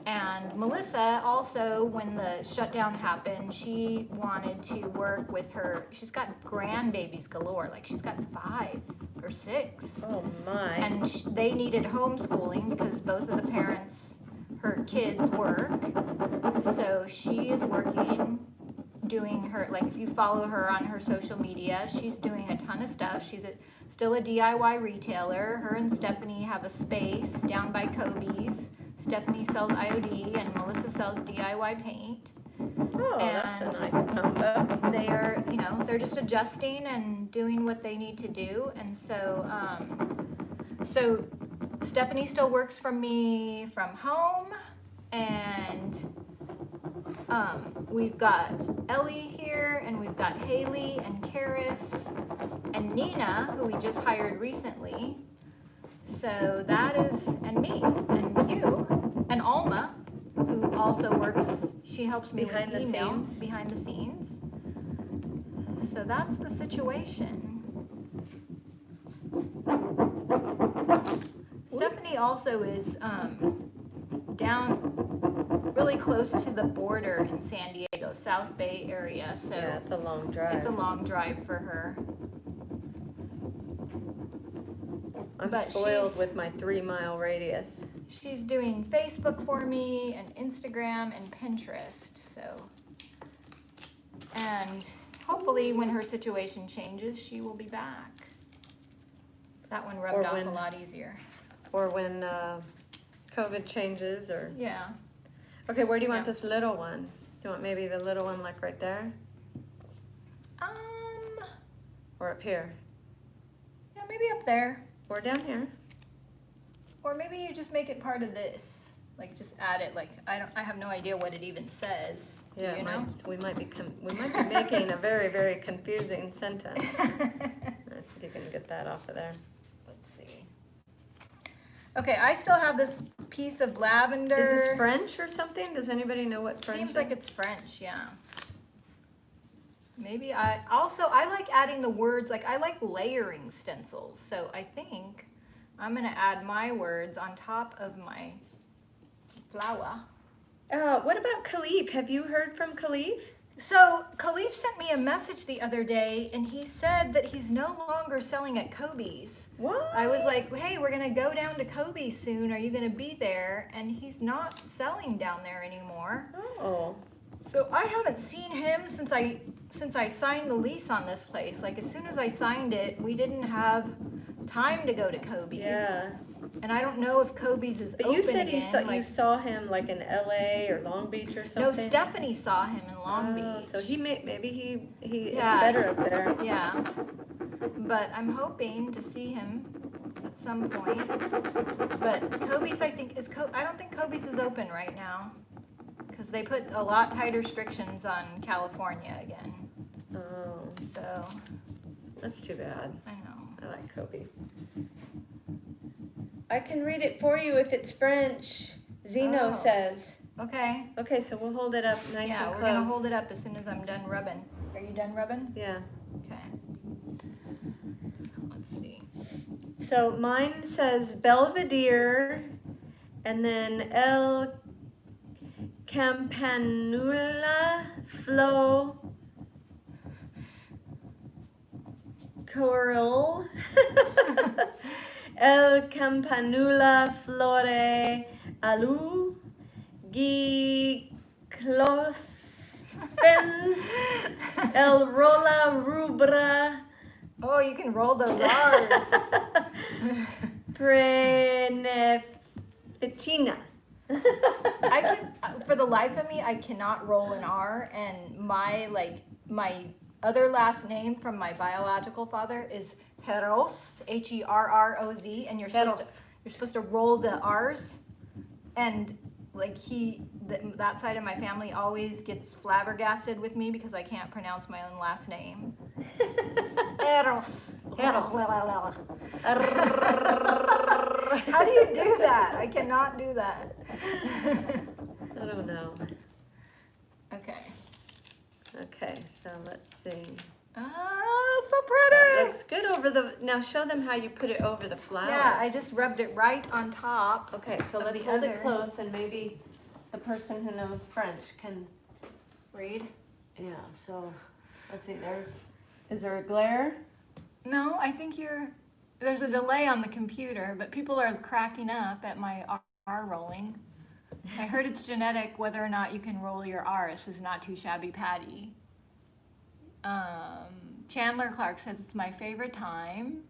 And Melissa also, when the shutdown happened, she wanted to work with her. She's got grandbabies galore, like she's got 5 or 6. Oh my. And they needed homeschooling because both of the parents, her kids work. So she is working, doing her, like if you follow her on her social media, she's doing a ton of stuff. She's still a DIY retailer. Her and Stephanie have a space down by Kobe's. Stephanie sells IOD and Melissa sells DIY paint. Oh, that's a nice combo. They are, they're just adjusting and doing what they need to do. And so, so Stephanie still works for me from home, and we've got Ellie here, and we've got Haley and Karis and Nina, who we just hired recently. So that is, and me, and you, and Alma, who also works, she helps me Behind with the email, scenes. behind the scenes. So that's the situation. Stephanie also is down really close to the border in San Diego, South Bay area, so Yeah, it's a long drive. it's a long drive for her. I'm But spoiled she's- with my 3-mile radius. She's doing Facebook for me and Instagram and Pinterest, so. And hopefully when her situation changes, she will be back. That one rubbed Or off when- a lot easier. Or when COVID changes, or... Yeah. Okay, where do you want Yeah. this little one? Do you want maybe the little one like right there? Or up here? Yeah, maybe up there. Or down here? Or maybe you just make it part of this. Like just add it, like, I have no idea what it even says. Do Yeah, you know? we might be making a very, very confusing sentence. Let's see if you can get that off of there. Let's see. Okay, I still have this piece of lavender. Is this French or something? Does anybody know what French Seems is? like it's French, yeah. Maybe I like adding the words, like I like layering stencils. So I think I'm gonna add my words on top of my flower. What about Khalif? Have you heard from Khalif? So Khalif sent me a message the other day and he said that he's no longer selling at Kobe's. What? I was like, hey, we're gonna go down to Kobe's soon. Are you gonna be there? And he's not selling down there anymore. Oh. So I haven't seen him since I signed the lease on this place. Like as soon as I signed it, we didn't have time to go to Kobe's. Yeah. And I don't know if Kobe's is But open you said again. you saw him like in LA or Long Beach or something? No, Stephanie saw him in Long Beach. So maybe he Yeah. it's better up there. Yeah. But I'm hoping to see him at some point. But Kobe's, I think, I don't think Kobe's is open right now. Because they put a lot tighter restrictions on California again. Oh, So, that's too bad. I know. I like Kobe. I can read it for you if it's French. Zeno Oh. says. Okay. Okay, so we'll hold it up nice Yeah, and we're close. gonna hold it up as soon as I'm done rubbing. Are you done rubbing? Yeah. Okay. Let's see. So mine says Belvedere, and then El Campanula Flo Coral. El Campanula Flore Alu Gi Clostens El Rola Rubra Oh, you can roll those R's. Prenefitina. I can, for the life of me, I cannot roll an R, and my other last name from my biological father is Heros, Herroz, and you're supposed to roll the R's, and like that side of my family always gets flabbergasted with me because I can't pronounce my own last name. Heros. How do you do that? I cannot do that. I don't know. Okay. Okay, so let's see. Ah, so That pretty. looks good over the, now show them how you put it over the flower. Yeah, I just rubbed it right on top. Okay, so of let's the hold other. it close and maybe the person who knows French can, Read? yeah, so let's see, is there a glare? No, I think there's a delay on the computer, but people are cracking up at my R rolling. I heard it's genetic whether or not you can roll your R's is not too shabby patty. Chandler Clark says it's my favorite time.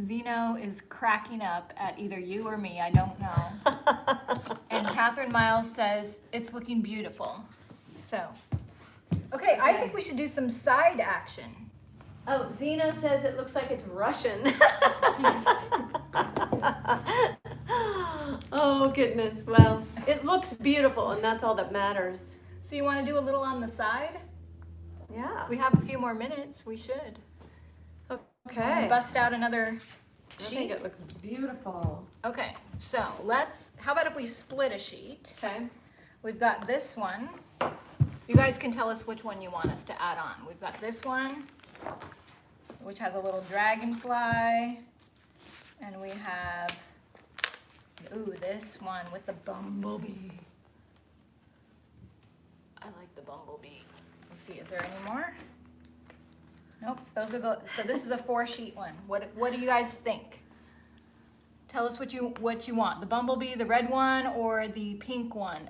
Zeno is cracking up at either you or me, I don't know. And Catherine Miles says it's looking beautiful. So, okay, I think we should do some side action. Oh, Zeno says it looks like it's Russian. Oh, goodness. Well, it looks beautiful, and that's all that matters. So you want to do a little on the side? Yeah. We have a few more minutes. We should. Okay. Bust out another I think sheet. it looks beautiful. Okay, so how about if we split a sheet? Okay. We've got this one. You guys can tell us which one you want us to add on. We've got this one, which has a little dragonfly. And we have, this one with the bumblebee. I like the bumblebee. Let's see, is there any more? Nope, those are the, so this is a 4-sheet one. What do you guys think? Tell us what you want. The bumblebee, the red one, or the pink one?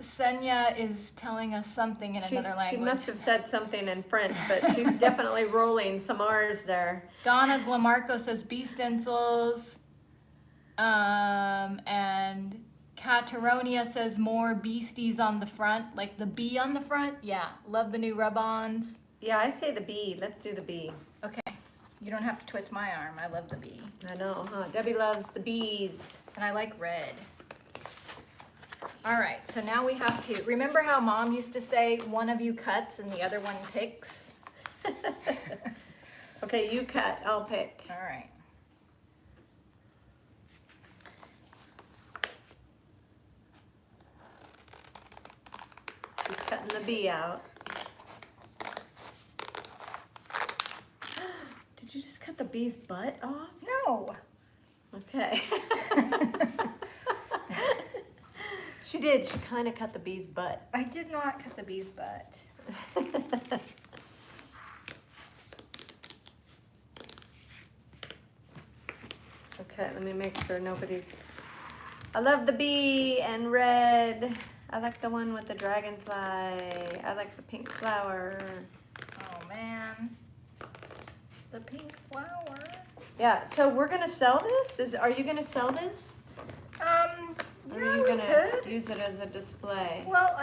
Senya is telling us something in another language. She must have said something in French, but she's definitely rolling some R's there. Donna Glamarco says bee stencils. And Cataronia says more beasties on the front, like the bee on the front. Yeah, love the new Rebonds. Yeah, I say the bee. Let's do the bee. Okay, you don't have to twist my arm. I love the bee. I know, huh? Debbie loves the bees. And I like red. All right, so now we have to, remember how Mom used to say one of you cuts and the other one picks? Okay, you cut, I'll pick. All right. She's cutting the bee out. Did you just cut the bee's butt off? No. Okay. She did. She kind of cut the bee's butt. I did not cut the bee's butt. Okay, let me make sure nobody's... I love the bee and red. I like the one with the dragonfly. I like the pink flower. Oh man. The pink flower. Yeah, so we're gonna sell this? Are you gonna sell this? Or Yeah, are you we gonna could. use it as a display? Well,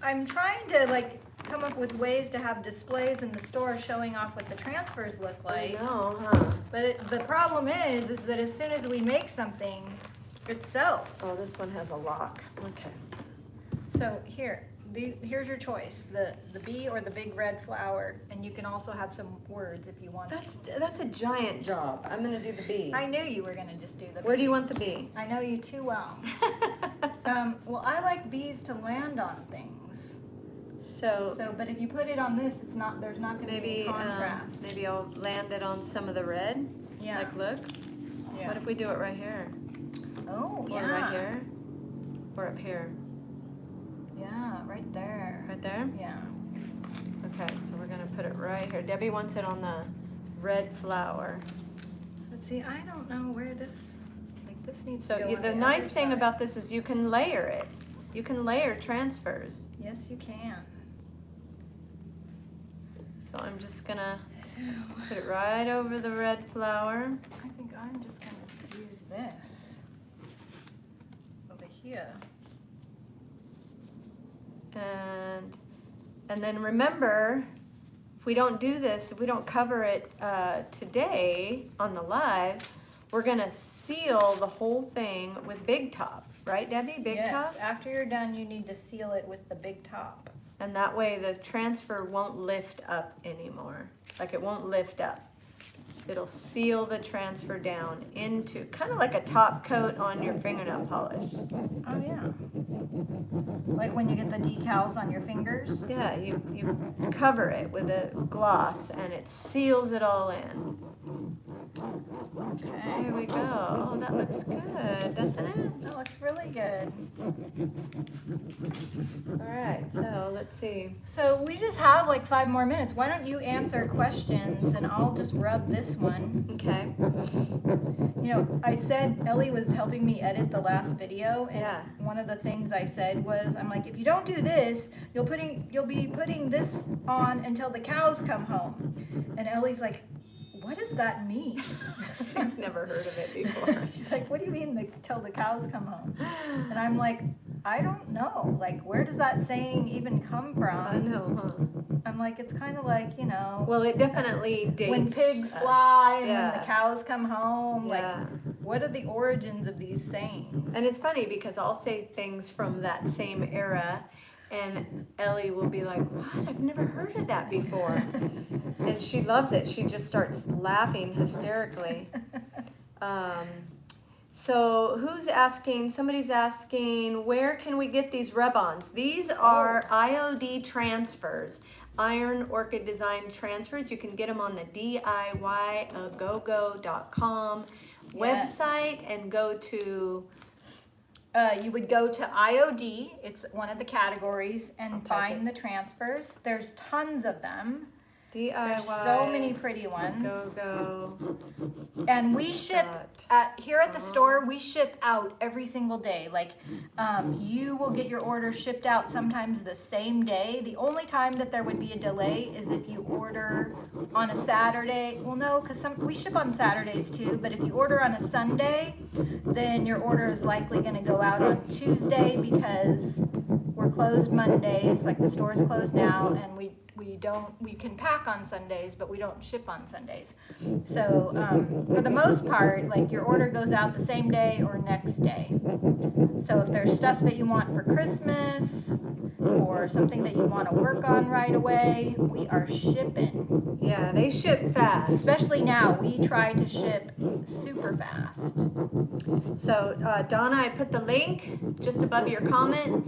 I'm trying to like come up with ways to have displays in the store showing off what the transfers look like. I know, huh? But the problem is that as soon as we make something, it sells. Oh, this one has a lock. Okay. So here's your choice: the bee or the big red flower, and you can also have some words if you want. That's a giant job. I'm gonna do the bee. I knew you were gonna just do the. Where bee. do you want the bee? I know you too well. Well, I like bees to land on things. So But if you put it on this, there's not going to be contrast. maybe I'll land it on some of the red. Yeah. Like, look. Yeah. What if we do it right here? Oh, Or yeah. right here? Or up here? Yeah, right there. Right there? Yeah. Okay, so we're gonna put it right here. Debbie wants it on the red flower. Let's see. I don't know where this needs So to go. the on nice other thing side. about this is you can layer it. You can layer transfers. Yes, you can. So I'm just gonna put it right over the red flower. I think I'm just going to use this over here. And then remember, if we don't do this, if we don't cover it today on the live, we're gonna seal the whole thing with Big Top, right, Debbie? Big Top? Yes. After you're done, you need to seal it with the big top. And that way the transfer won't lift up anymore. Like it won't lift up. It'll seal the transfer down into, kind of like a top coat on your fingernail polish. Oh yeah. Like when you get the decals on your fingers. Yeah, you cover it with a gloss and it seals it all in. Okay. There we go. Oh, that looks good, doesn't it? That looks really good. All right, so let's see. So we just have like 5 more minutes. Why don't you answer questions and I'll just rub this one. Okay. You know, I said Ellie was helping me edit the last video, and Yeah. one of the things I said was, I'm like, if you don't do this, you'll be putting this on until the cows come home. And Ellie's like, what does that mean? I've never heard of it before. She's like, what do you mean till the cows come home? And I'm like, I don't know. Like, where does that saying even come from? I know, huh? I'm like, it's kind of like, you know, Well, it definitely dates. when pigs fly and when yeah. the cows come home. Yeah. Like, what are the origins of these sayings? And it's funny because I'll say things from that same era and Ellie will be like, what? I've never heard of that before. And she loves it. She just starts laughing hysterically. So who's asking? Somebody's asking, where can we get these Rebonds? These are IOD transfers, Iron Orchid Design transfers. You can get them on the DIYagogo.com Yes. website and go to You would go to IOD, it's one of the categories, and I'll type find the transfers. There's tons of them. DIY. There's so many pretty ones. Go. And we ship here at the store, we ship out every single day. Like, you will get your order shipped out sometimes the same day. The only time that there would be a delay is if you order on a Saturday. Well, no, because we ship on Saturdays too, but if you order on a Sunday, then your order is likely going to go out on Tuesday because we're closed Mondays, like the store is closed now, and we can pack on Sundays, but we don't ship on Sundays. So for the most part, like your order goes out the same day or next day. So if there's stuff that you want for Christmas or something that you want to work on right away, we are shipping. Yeah, they ship fast. Especially now, we try to ship super fast. So Donna, I put the link just above your comment,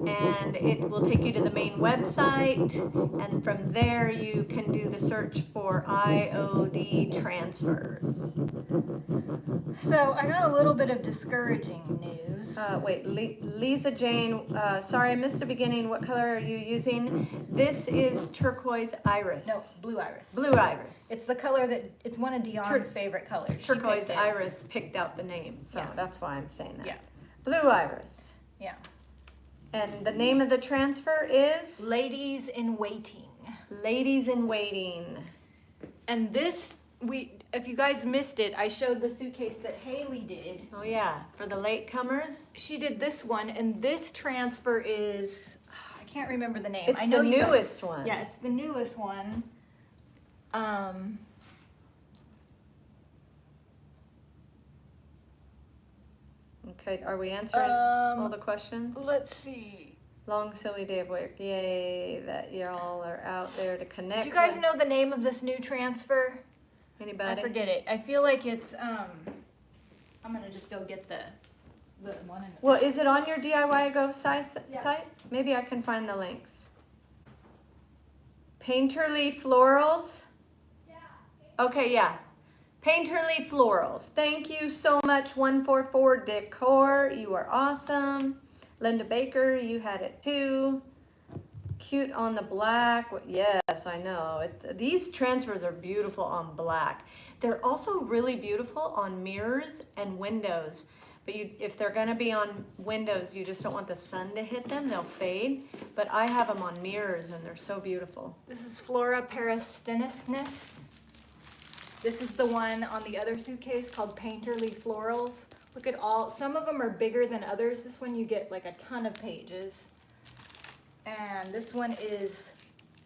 and it will take you to the main website, and from there you can do the search for IOD transfers. So I got a little bit of discouraging news. Wait, Lisa Jane, sorry I missed the beginning. What color are you using? This is turquoise iris. No, blue iris. Blue iris. It's the color that, it's one of Dion's favorite colors. She Turquoise picked it. iris picked out the name, so Yeah. that's why I'm saying that. Yeah. Blue iris. Yeah. And the name of the transfer is Ladies in Waiting. Ladies in Waiting. And this, if you guys missed it, I showed the suitcase that Haley did. Oh yeah, for the latecomers. She did this one, and this transfer is, I can't remember the name. It's I know the you guys- newest one. Yeah, it's the newest one. Okay, are we answering all the questions? Let's see. Long silly day of work. Yay, that y'all are out there to connect. Do you guys with know the name of this new transfer? anybody? I forget it. I feel like it's, I'm gonna just go get the one in Well, is it on your DIY Go site? Yeah. Maybe I can find the links. Painterly Florals? Yeah. Okay, yeah. Painterly Florals. Thank you so much, 144 Decor. You are awesome. Linda Baker, you had it too. Cute on the black. Yes, I know. These transfers are beautiful on black. They're also really beautiful on mirrors and windows. But if they're going to be on windows, you just don't want the sun to hit them. They'll fade. But I have them on mirrors, and they're so beautiful. This is Flora Peristenis. This is the one on the other suitcase called Painterly Florals. Look at all, some of them are bigger than others. This one you get like a ton of pages. And this one is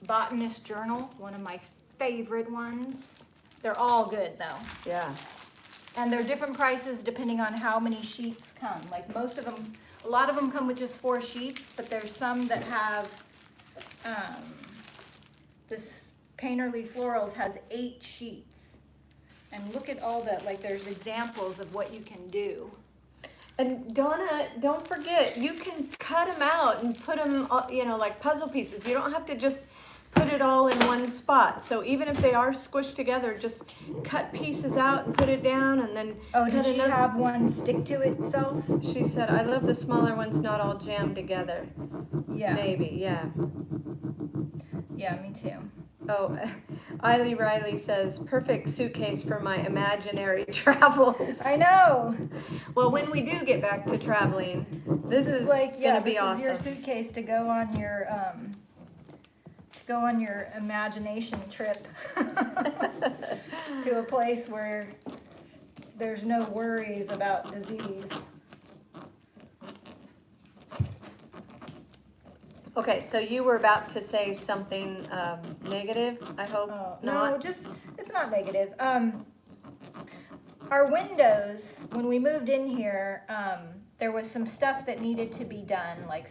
Botanist Journal, one of my favorite ones. They're all good though. Yeah. And they're different prices depending on how many sheets come. Like most of them, a lot of them come with just 4 sheets, but there's some that have, this Painterly Florals has 8 sheets. And look at all that, like there's examples of what you can do. And Donna, don't forget, you can cut them out and put them, like puzzle pieces. You don't have to just put it all in one spot. So even if they are squished together, just cut pieces out and put it down, and then Oh, cut did she have one stick to itself? She said, I love the smaller ones, not all jammed together. Yeah. Maybe, yeah. Yeah, me too. Oh, Eiley Riley says, perfect suitcase for my imaginary travels. I know. Well, when we do get back to traveling, this is like, yeah, gonna be this awesome. is your suitcase to go on your imagination trip to a place where there's no worries about disease. Okay, so you were about to say something negative, I hope not. No, it's not negative. Our windows, when we moved in here, there was some stuff that needed to be done, like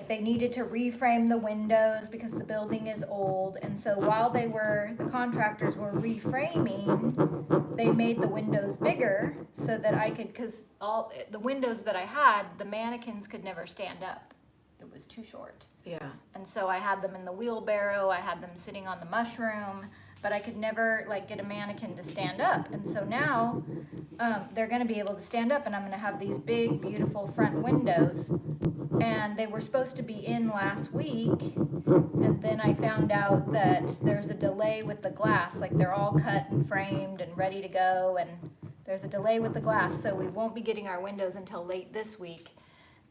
they needed to reframe the windows because the building is old. And so while the contractors were reframing, they made the windows bigger so that I could, because all the windows that I had, the mannequins could never stand up. It was too short. Yeah. And so I had them in the wheelbarrow, I had them sitting on the mushroom, but I could never like get a mannequin to stand up. And so now they're going to be able to stand up, and I'm going to have these big, beautiful front windows. And they were supposed to be in last week, and then I found out that there's a delay with the glass. Like they're all cut and framed and ready to go, and there's a delay with the glass, so we won't be getting our windows until late this week.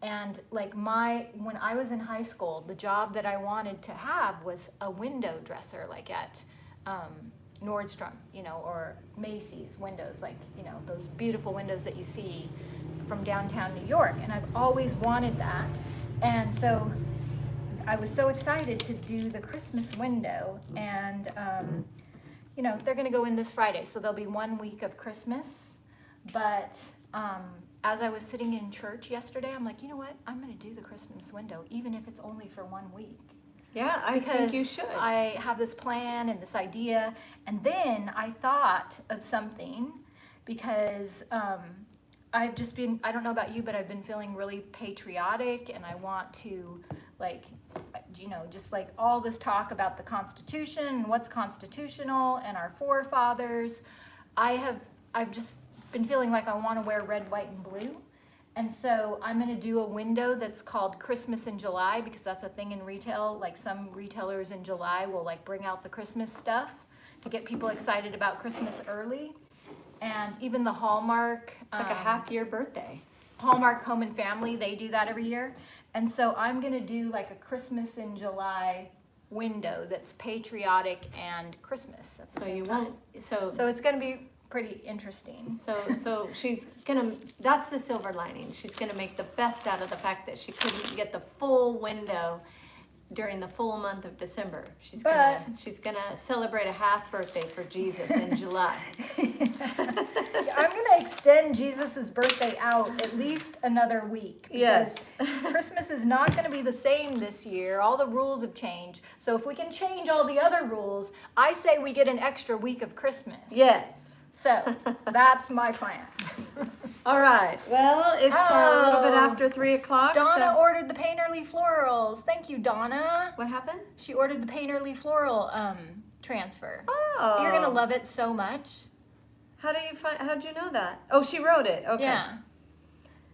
And like when I was in high school, the job that I wanted to have was a window dresser, like at Nordstrom, you know, or Macy's windows, like, you know, those beautiful windows that you see from downtown New York. And I've always wanted that. And so I was so excited to do the Christmas window. And, you know, they're going to go in this Friday, so there'll be 1 week of Christmas. But as I was sitting in church yesterday, I'm like, you know what? I'm going to do the Christmas window, even if it's only for 1 week. Yeah, I think you should. I have this plan and this idea, and then I thought of something because I've just been, I don't know about you, but I've been feeling really patriotic, and I want to, like, you know, just like all this talk about the Constitution and what's constitutional and our forefathers. I've just been feeling like I want to wear red, white, and blue. And so I'm going to do a window that's called Christmas in July, because that's a thing in retail. Like some retailers in July will like bring out the Christmas stuff to get people excited about Christmas early. And even the Hallmark. It's like a half-year birthday. Hallmark Home and Family, they do that every year. And so I'm going to do like a Christmas in July window that's patriotic and Christmas. So you won't, So it's going to be pretty interesting. So she's gonna, that's the silver lining. She's gonna make the best out of the fact that she couldn't get the full window during the full month of December. She's gonna celebrate a half birthday for Jesus in July. I'm gonna extend Jesus's birthday out at least another week. Yes. Christmas is not gonna be the same this year. All the rules have changed. So if we can change all the other rules, I say we get an extra week of Christmas. Yes. So that's my plan. All right. Well, it's a little bit after 3 o'clock. Donna ordered the Painterly Florals. Thank you, Donna. What happened? She ordered the Painterly Floral transfer. Oh. You're gonna love it so much. How'd you know that? Oh, she wrote it. Okay. Yeah.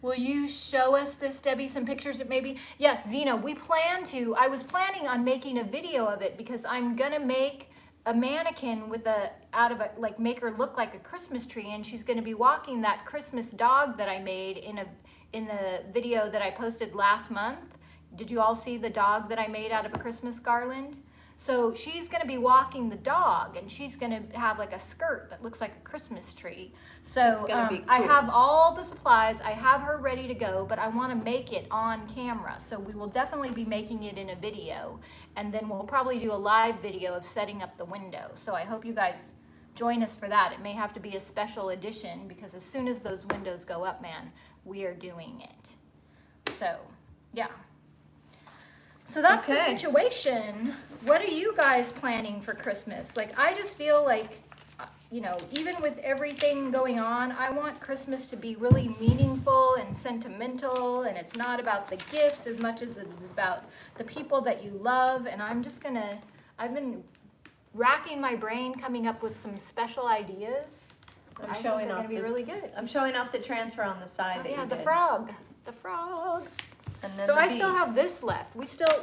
Will you show us this, Debbie, some pictures of maybe? Yes, Zena, I was planning on making a video of it, because I'm gonna make a mannequin make her look like a Christmas tree, and she's going to be walking that Christmas dog that I made in the video that I posted last month. Did you all see the dog that I made out of a Christmas garland? So she's going to be walking the dog, and she's going to have like a skirt that looks like a Christmas tree. So be cool. I have all the supplies. I have her ready to go, but I want to make it on camera. So we will definitely be making it in a video, and then we'll probably do a live video of setting up the window. So I hope you guys join us for that. It may have to be a special edition, because as soon as those windows go up, man, we are doing it. So, yeah. So that's the situation. What are you guys planning for Christmas? Like, I just feel like, you know, even with everything going on, I want Christmas to be really meaningful and sentimental, and it's not about the gifts as much as it is about the people that you love. And I've been racking my brain coming up with some special ideas. I think they're going to be really good. I'm showing off the transfer on the side. Oh, yeah, the frog. And then so I still have this left.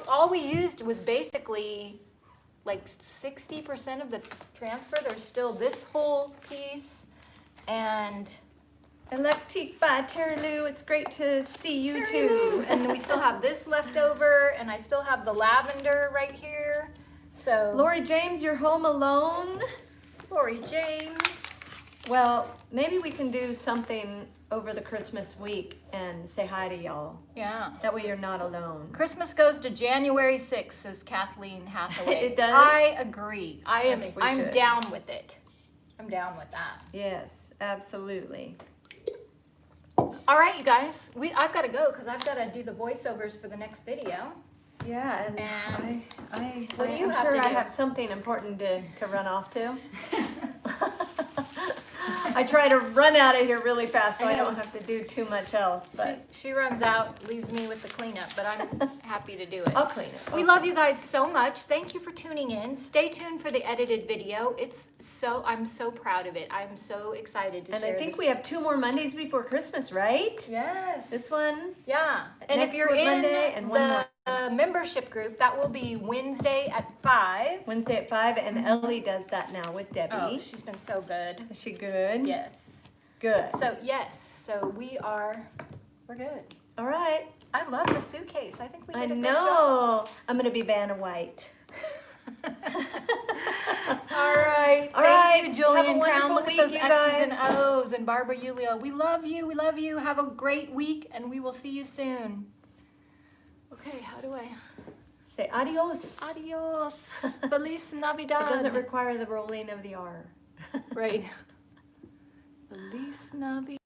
All we used was basically like 60% of the transfer. There's still this whole piece, and Electique by Terry Lou. It's great to see you Terry too. Lou. And we still have this left over, and I still have the lavender right here. So Lori James, you're home alone? Lori James. Well, maybe we can do something over the Christmas week and say hi to y'all. Yeah. That way you're not alone. Christmas goes to January 6th, says Kathleen Hathaway. It does? I agree. I'm should. down with it. I'm down with that. Yes, absolutely. All right, you guys. I've got to go because I've got to do the voiceovers for the next video. Yeah, And I'm what do you have sure to I do? have something important to run off to. I try to run out of here really fast so I don't have to do too much else. But She runs out, leaves me with the cleanup, but I'm happy to do it. I'll clean it. We love you guys so much. Thank you for tuning in. Stay tuned for the edited video. I'm so proud of it. I'm so excited to share And I think this. we have 2 more Mondays before Christmas, right? Yes. This one. Yeah. And if Next you're one in Monday and one more. the membership group, that will be Wednesday at 5. Wednesday at 5, and Ellie does that now with Debbie. Oh, she's been so good. Is she good? Yes. Good. So we're good. All right. I love the suitcase. I think we did I a good know. job. I'm gonna be Vanna White. All right. All Thank right. you, Julian Have a Crown. wonderful Look week, at those you X's and guys. O's and Barbara Yulia. We love you. We love you. Have a great week, and we will see you soon. Okay, how do I? Say adios. Adios. Feliz Navidad. It doesn't require the rolling of the R. Right. Feliz Navidad.